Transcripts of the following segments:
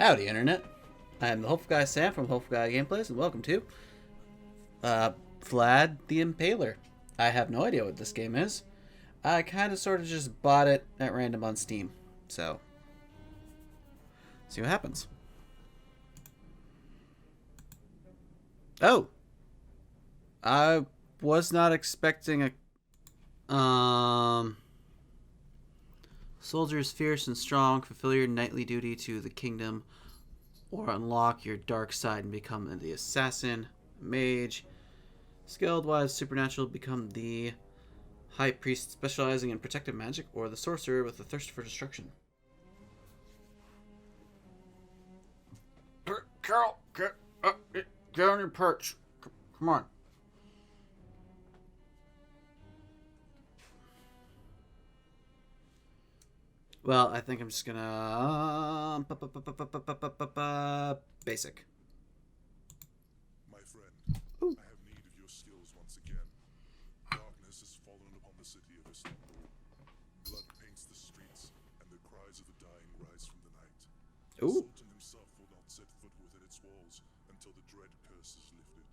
Howdy, Internet. I am the Hopeful Guy Sam from Hopeful Guy Gameplays, and welcome to Vlad The Impaler. I have no idea what this game is. I kind of sort of just bought it at random on Steam. So, see what happens. Oh! I was not expecting a... Soldiers fierce and strong, fulfill your knightly duty to the kingdom, or unlock your dark side and become the assassin, mage. Skilled wise, supernatural, become the high priest specializing in protective magic, or the sorcerer with a thirst for destruction. Carol, get on your perch. Come on. Well, I think I'm just gonna basic. My friend, Ooh. I have need of your skills once again. Darkness has fallen upon the city of Istanbul. Blood paints the streets, and the cries of the dying rise from the night. The Ooh. Sultan himself will not set foot within its walls until the dread curse is lifted.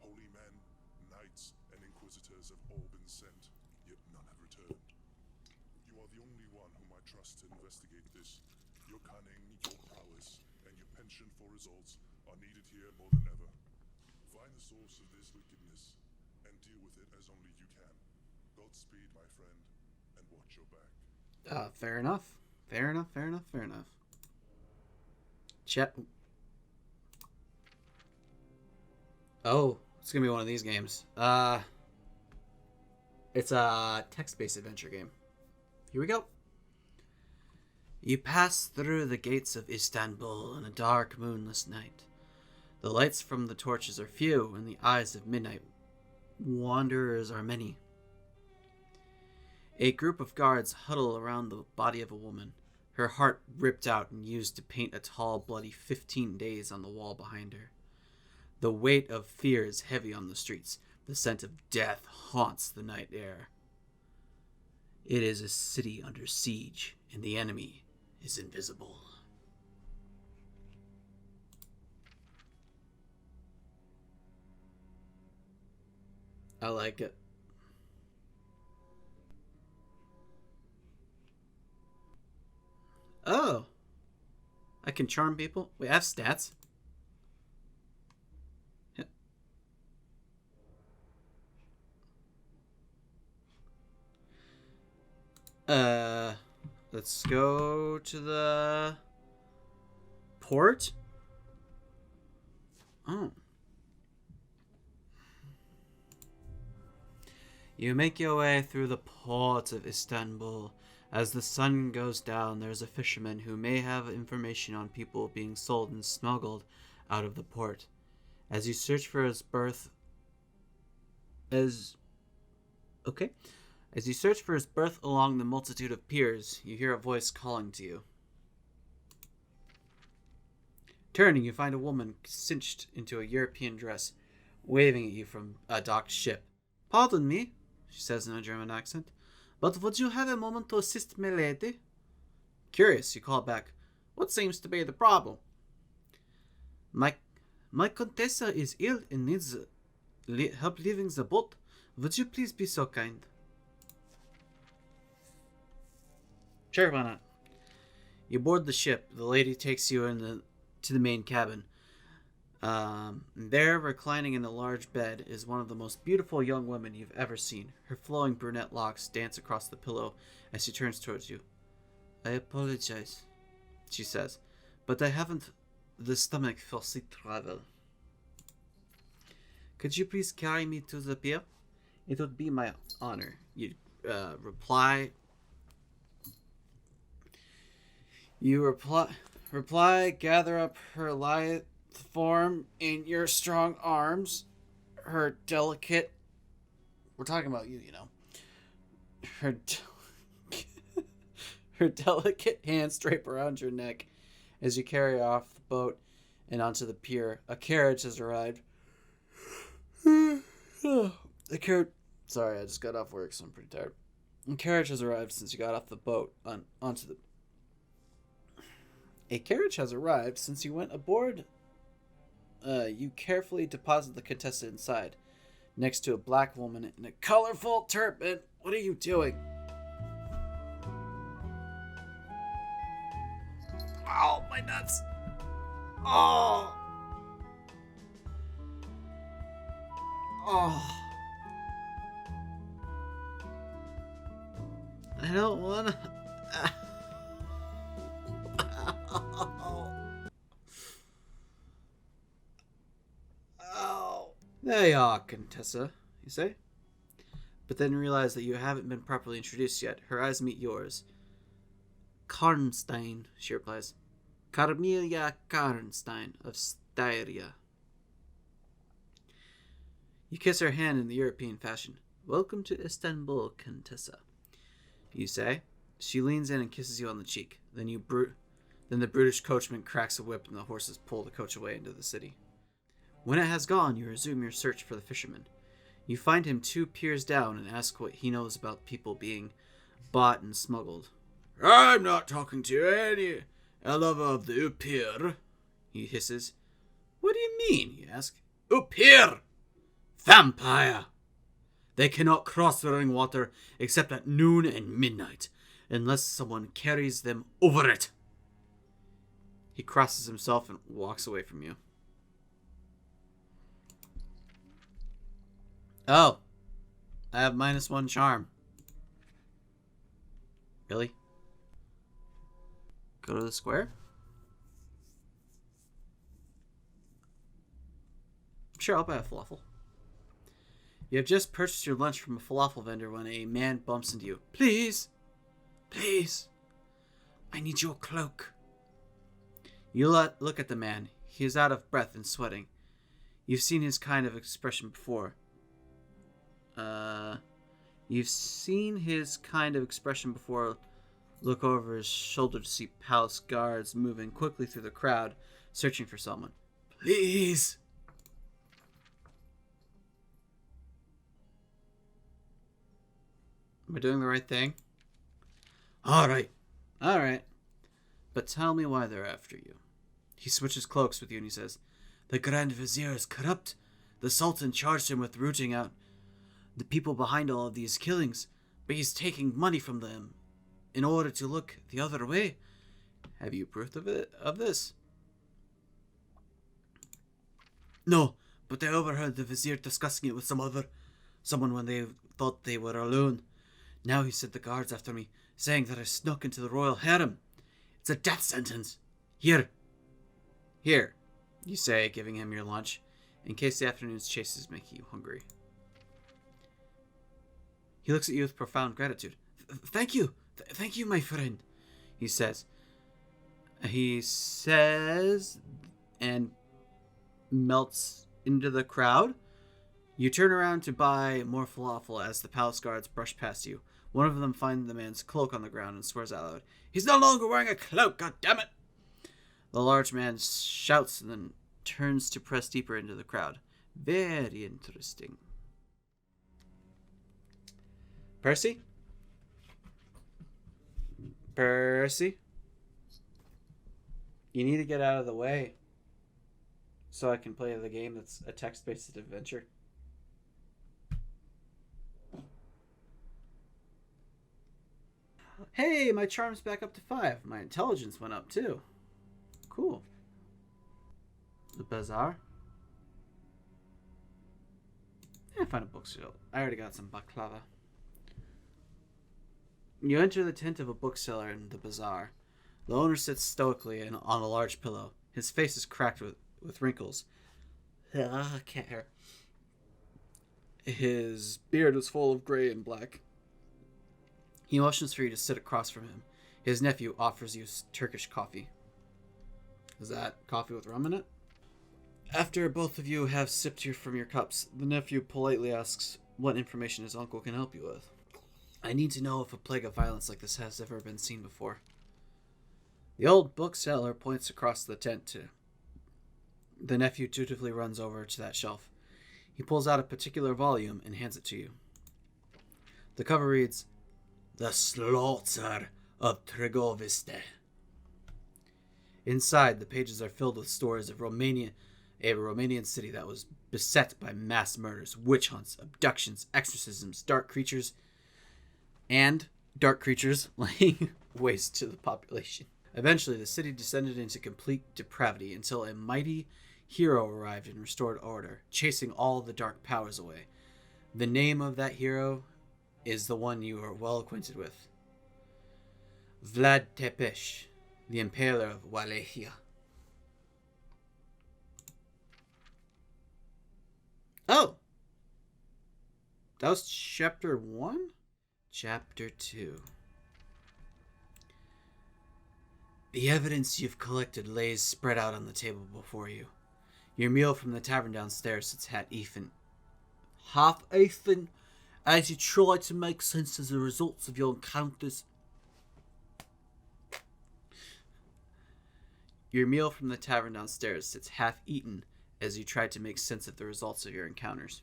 Holy men, knights, and inquisitors have all been sent, yet none have returned. You are the only one whom I trust to investigate this. Your cunning, your prowess, and your penchant for results are needed here more than ever. Find the source of this wickedness and deal with it as only you can. Godspeed, my friend, and watch your back. Fair enough. Fair enough. Chat. Oh, it's gonna be one of these games. It's a text-based adventure game. Here we go. You pass through the gates of Istanbul on a dark, moonless night. The lights from the torches are few, and the eyes of midnight wanderers are many. A group of guards huddle around the body of a woman, her heart ripped out and used to paint a tall, bloody 15 days on the wall behind her. The weight of fear is heavy on the streets. The scent of death haunts the night air. It is a city under siege, and the enemy is invisible. I like it. Oh! I can charm people? Wait, I have stats? Let's go to the port. Oh. You make your way through the port of Istanbul. As the sun goes down, there's a fisherman who may have information on people being sold and smuggled out of the port. As you search for his birth... As you search for his birth along the multitude of piers, you hear a voice calling to you. Turning, you find a woman cinched into a European dress, waving at you from a docked ship. "Pardon me," she says in a German accent, "but would you have a moment to assist my lady?" Curious, you call back, "What seems to be the problem?" My Contessa is ill and needs help leaving the boat. Would you please be so kind?" Sure, why not? You board the ship. The lady takes you to the main cabin. There, reclining in a large bed, is one of the most beautiful young women you've ever seen. Her flowing brunette locks dance across the pillow as she turns towards you. "I apologize," she says, "but I haven't the stomach for sea travel. Could you please carry me to the pier? It would be my honor." You reply, gather up her lithe form in your strong arms. Her delicate... We're talking about you, you know. Her delicate hands drape around your neck as you carry off the boat and onto the pier. A carriage has arrived. Sorry, I just got off work, so I'm pretty tired. A carriage has arrived since you got off the boat onto the A carriage has arrived. Since you went aboard, you carefully deposit the Contessa inside, next to a black woman in a colorful turban. What are you doing? Oh, my nuts. Oh. Oh. I don't want to. Oh. There you are, Contessa, you say? But then realize that you haven't been properly introduced yet. Her eyes meet yours. Karnstein, she replies. Carmelia Karnstein of Styria. You kiss her hand in the European fashion. Welcome to Istanbul, Contessa, you say. She leans in and kisses you on the cheek. Then the brutish coachman cracks a whip and the horses pull the coach away into the city. When it has gone, you resume your search for the fisherman. You find him 2 piers down and ask what he knows about people being bought and smuggled. I'm not talking to any lover of the pier, he hisses. What do you mean, you ask. Pier! Vampire! They cannot cross the running water except at noon and midnight, unless someone carries them over it. He crosses himself and walks away from you. Oh, I have -1 charm. Really? Go to the square? Sure, I'll buy a falafel. You have just purchased your lunch from a falafel vendor when a man bumps into you. Please, I need your cloak. You look at the man. He is out of breath and sweating. You've seen his kind of expression before. Look over his shoulder to see palace guards moving quickly through the crowd, searching for someone. Please! Am I doing the right thing? Alright. But tell me why they're after you. He switches cloaks with you and he says, The Grand Vizier is corrupt. The Sultan charged him with rooting out the people behind all of these killings, but he's taking money from them in order to look the other way. Have you proof of this? No, but I overheard the Vizier discussing it with someone when they thought they were alone. Now he sent the guards after me, saying that I snuck into the royal harem. It's a death sentence. Here, you say, giving him your lunch, in case the afternoon's chases make you hungry. He looks at you with profound gratitude. Thank you, my friend, he says. And melts into the crowd. You turn around to buy more falafel as the palace guards brush past you. One of them finds the man's cloak on the ground and swears out loud. He's no longer wearing a cloak, goddammit! The large man shouts and then turns to press deeper into the crowd. Very interesting. Percy? You need to get out of the way so I can play the game that's a text-based adventure. Hey, my charm's back up to 5. My intelligence went up too. Cool. The bazaar? Find a bookshelf. I already got some baklava. You enter the tent of a bookseller in the bazaar. The owner sits stoically on a large pillow. His face is cracked with wrinkles. Can't hear. His beard is full of gray and black. He motions for you to sit across from him. His nephew offers you Turkish coffee. Is that coffee with rum in it? After both of you have sipped from your cups, the nephew politely asks what information his uncle can help you with. I need to know if a plague of violence like this has ever been seen before. The old bookseller points across the tent to. The nephew dutifully runs over to that shelf. He pulls out a particular volume and hands it to you. The cover reads, The Slaughter of Trigoviste. Inside, the pages are filled with stories of Romania, a Romanian city that was beset by mass murders, witch hunts, abductions, exorcisms, dark creatures laying waste to the population. Eventually, the city descended into complete depravity until a mighty hero arrived and restored order, chasing all the dark powers away. The name of that hero is the one you are well acquainted with. Vlad the Impaler of Wallachia. Oh! That was chapter 1? Chapter 2. The evidence you've collected lays spread out on the table before you. Your meal from the tavern downstairs sits half-eaten as you try to make sense of the results of your encounters. Your meal from the tavern downstairs sits half-eaten as you try to make sense of the results of your encounters.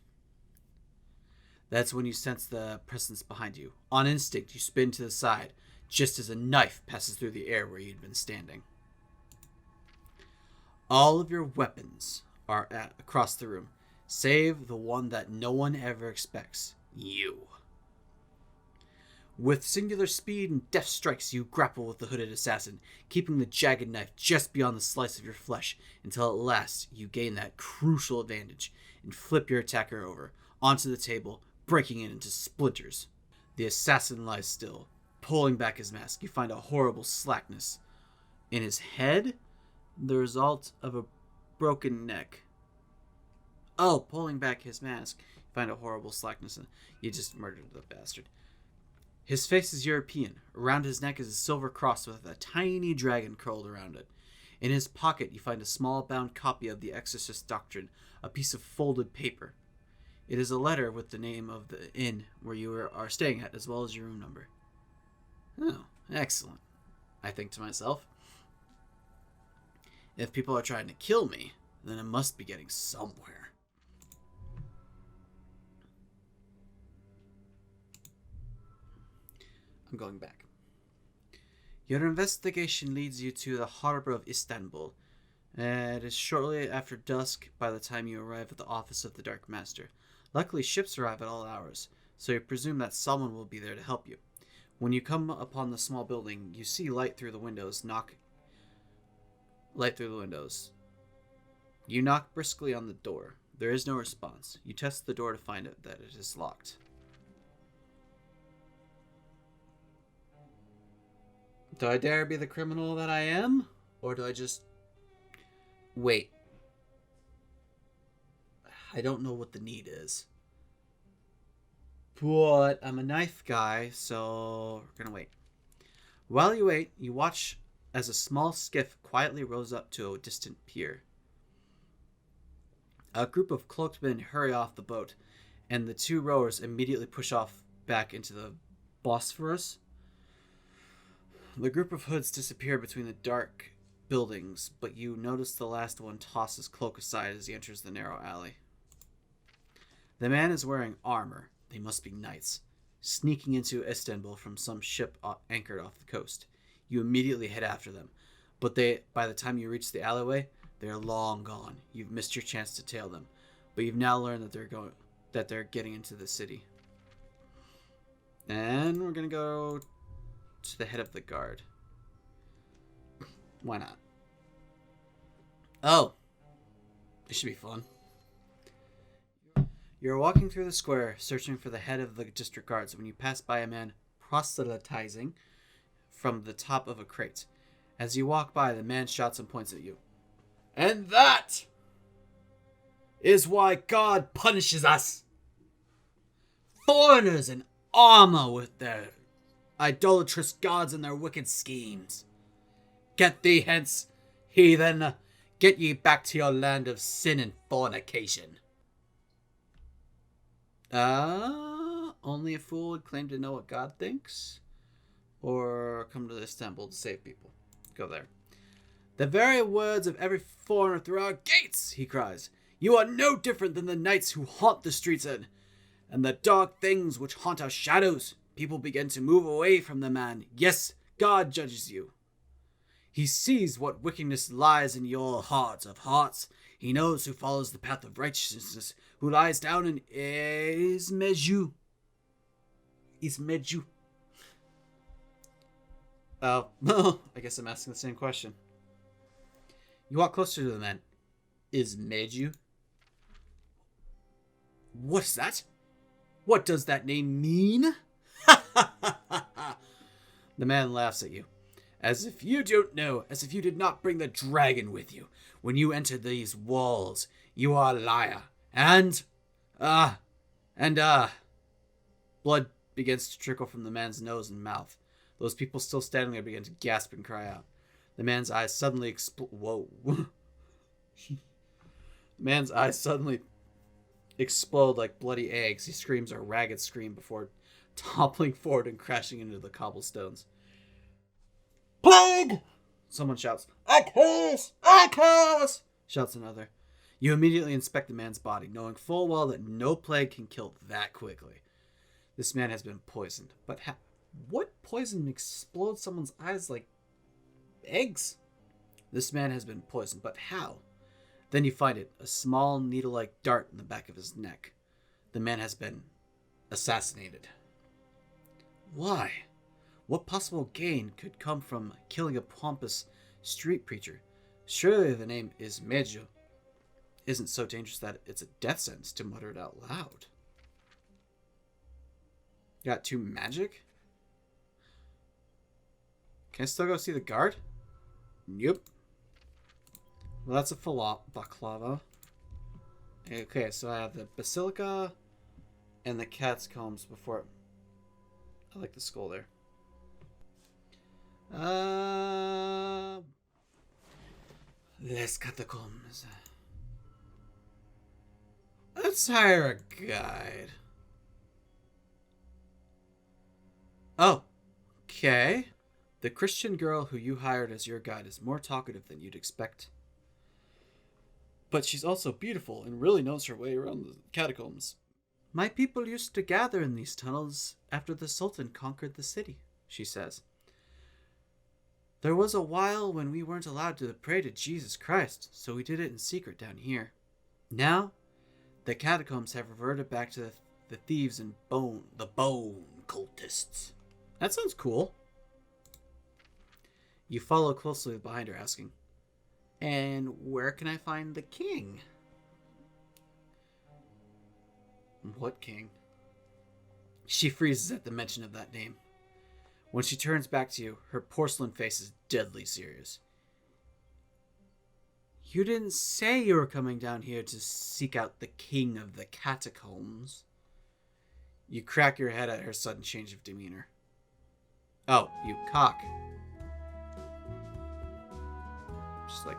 That's when you sense the presence behind you. On instinct, you spin to the side, just as a knife passes through the air where you'd been standing. All of your weapons are across the room, save the one that no one ever expects. You. With singular speed and deft strikes, you grapple with the hooded assassin, keeping the jagged knife just beyond the slice of your flesh, until at last you gain that crucial advantage and flip your attacker over, onto the table, breaking it into splinters. The assassin lies still, pulling back his mask. You find a horrible slackness in his head, the result of a broken neck. Oh, pulling back his mask. You find a horrible slackness in... You just murdered the bastard. His face is European. Around his neck is a silver cross with a tiny dragon curled around it. In his pocket, you find a small bound copy of the Exorcist Doctrine, a piece of folded paper. It is a letter with the name of the inn where you are staying at, as well as your room number. Oh, excellent, I think to myself. If people are trying to kill me, then it must be getting somewhere. I'm going back. Your investigation leads you to the harbor of Istanbul. It is shortly after dusk by the time you arrive at the office of the Dark Master. Luckily, ships arrive at all hours, so you presume that someone will be there to help you. When you come upon the small building, you see light through the windows. You knock briskly on the door. There is no response. You test the door to find out that it is locked. Do I dare be the criminal that I am? Or do I just... Wait. I don't know what the need is. But I'm a knife guy, so we're gonna wait. While you wait, you watch as a small skiff quietly rows up to a distant pier. A group of cloaked men hurry off the boat, and the two rowers immediately push off back into the Bosphorus. The group of hoods disappear between the dark buildings, but you notice the last one toss his cloak aside as he enters the narrow alley. The man is wearing armor. They must be knights, sneaking into Istanbul from some ship anchored off the coast. You immediately head after them, but by the time you reach the alleyway, they are long gone. You've missed your chance to tail them, but you've now learned that they're getting into the city. And we're gonna go to the head of the guard. Why not? Oh, this should be fun. You're walking through the square, searching for the head of the district guards, when you pass by a man proselytizing from the top of a crate. As you walk by, the man shouts and points at you. And that is why God punishes us. Foreigners in armor with their idolatrous gods and their wicked schemes. Get thee hence, heathen. Get ye back to your land of sin and fornication. Only a fool would claim to know what God thinks, or come to this temple to save people. Go there. The very words of every foreigner through our gates, he cries. You are no different than the knights who haunt the streets and the dark things which haunt our shadows. People begin to move away from the man. Yes, God judges you. He sees what wickedness lies in your heart of hearts. He knows who follows the path of righteousness, who lies down in Ismeju. Ismeju. Oh, I guess I'm asking the same question. You walk closer to the man. Ismeju? What's that? What does that name mean? The man laughs at you. As if you don't know, as if you did not bring the dragon with you. When you entered these walls, you are a liar. Blood begins to trickle from the man's nose and mouth. Those people still standing there begin to gasp and cry out. The man's eyes suddenly explode. Whoa. The man's eyes suddenly explode like bloody eggs. He screams a ragged scream before toppling forward and crashing into the cobblestones. Plague! Someone shouts. I curse! I curse! Shouts another. You immediately inspect the man's body, knowing full well that no plague can kill that quickly. This man has been poisoned. But what poison explodes someone's eyes like eggs? This man has been poisoned, but how? Then you find it, a small needle-like dart in the back of his neck. The man has been assassinated. Why? What possible gain could come from killing a pompous street preacher? Surely the name Ismeju isn't so dangerous that it's a death sentence to mutter it out loud. Got 2 magic? Can I still go see the guard? Nope. Well, that's a baklava. Okay, so I have the basilica and the catacombs before. I like the skull there. Les catacombs. Let's hire a guide. Oh, okay. The Christian girl who you hired as your guide is more talkative than you'd expect. But she's also beautiful and really knows her way around the catacombs. My people used to gather in these tunnels after the Sultan conquered the city, she says. There was a while when we weren't allowed to pray to Jesus Christ, so we did it in secret down here. Now, the catacombs have reverted back to the thieves and the bone cultists. That sounds cool. You follow closely behind her, asking, and where can I find the king? What king? She freezes at the mention of that name. When she turns back to you, her porcelain face is deadly serious. You didn't say you were coming down here to seek out the king of the catacombs. You crack your head at her sudden change of demeanor. Oh, you cock. Just like,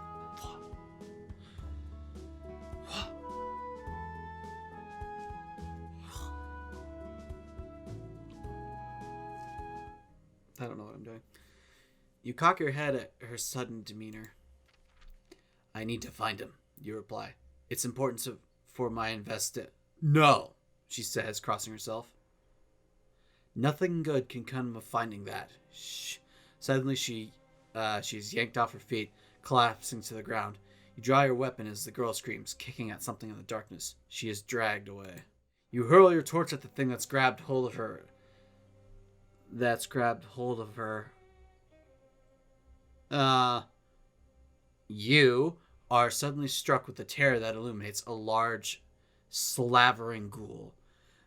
I don't know what I'm doing. You cock your head at her sudden demeanor. I need to find him, you reply. It's important for my No, she says, crossing herself. Nothing good can come of finding that. Shh. Suddenly she's yanked off her feet, collapsing to the ground. You draw your weapon as the girl screams, kicking at something in the darkness. She is dragged away. You hurl your torch at the thing that's grabbed hold of her. You are suddenly struck with the terror that illuminates a large, slavering ghoul.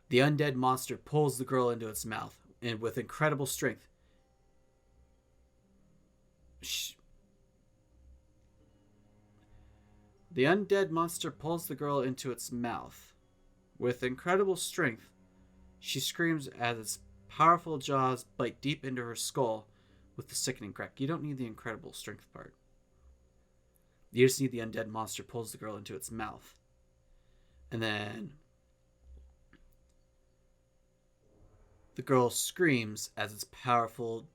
The undead monster pulls the girl into its mouth, and with incredible strength. The undead monster pulls the girl into its mouth. With incredible strength, she screams as its powerful jaws bite deep into her skull with the sickening crack. You don't need the incredible strength part. You just need the undead monster pulls the girl into its mouth. And then the girl screams as its powerful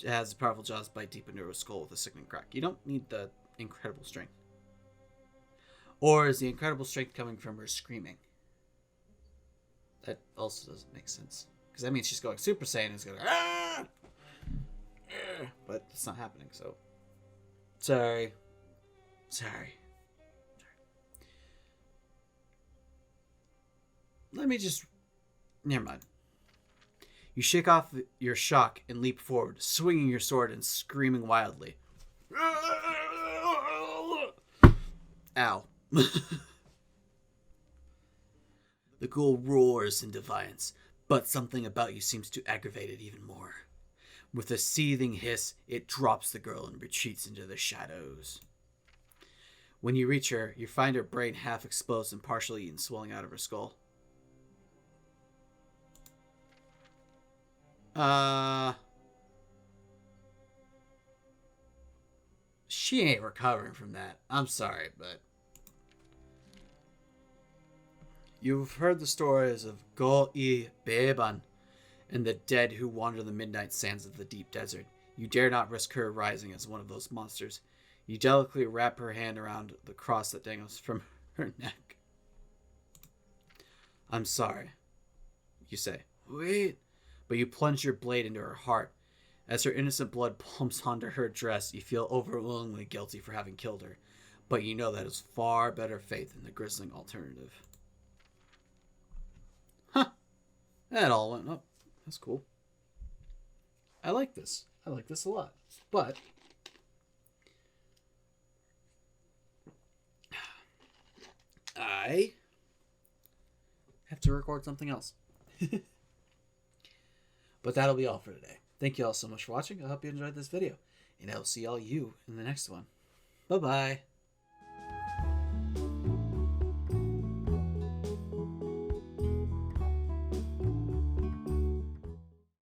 jaws bite deep into her skull with a sickening crack. You don't need the incredible strength. Or is the incredible strength coming from her screaming? That also doesn't make sense. Because that means she's going Super Saiyan and is going, ah! But it's not happening, so. Sorry. Let me just. Never mind. You shake off your shock and leap forward, swinging your sword and screaming wildly. Ow. The ghoul roars in defiance, but something about you seems to aggravate it even more. With a seething hiss, it drops the girl and retreats into the shadows. When you reach her, you find her brain half exposed and partially eaten, swelling out of her skull. She ain't recovering from that. I'm sorry, but you've heard the stories of Go-i Beban and the dead who wander the midnight sands of the deep desert. You dare not risk her rising as one of those monsters. You delicately wrap her hand around the cross that dangles from her neck. I'm sorry, you say. Wait. But you plunge your blade into her heart. As her innocent blood pumps onto her dress, you feel overwhelmingly guilty for having killed her. But you know that is far better fate than the grisling alternative. Huh. That all went up. That's cool. I like this. I like this a lot. But I have to record something else. But that'll be all for today. Thank you all so much for watching. I hope you enjoyed this video. And I'll see all you in the next one. Bye-bye.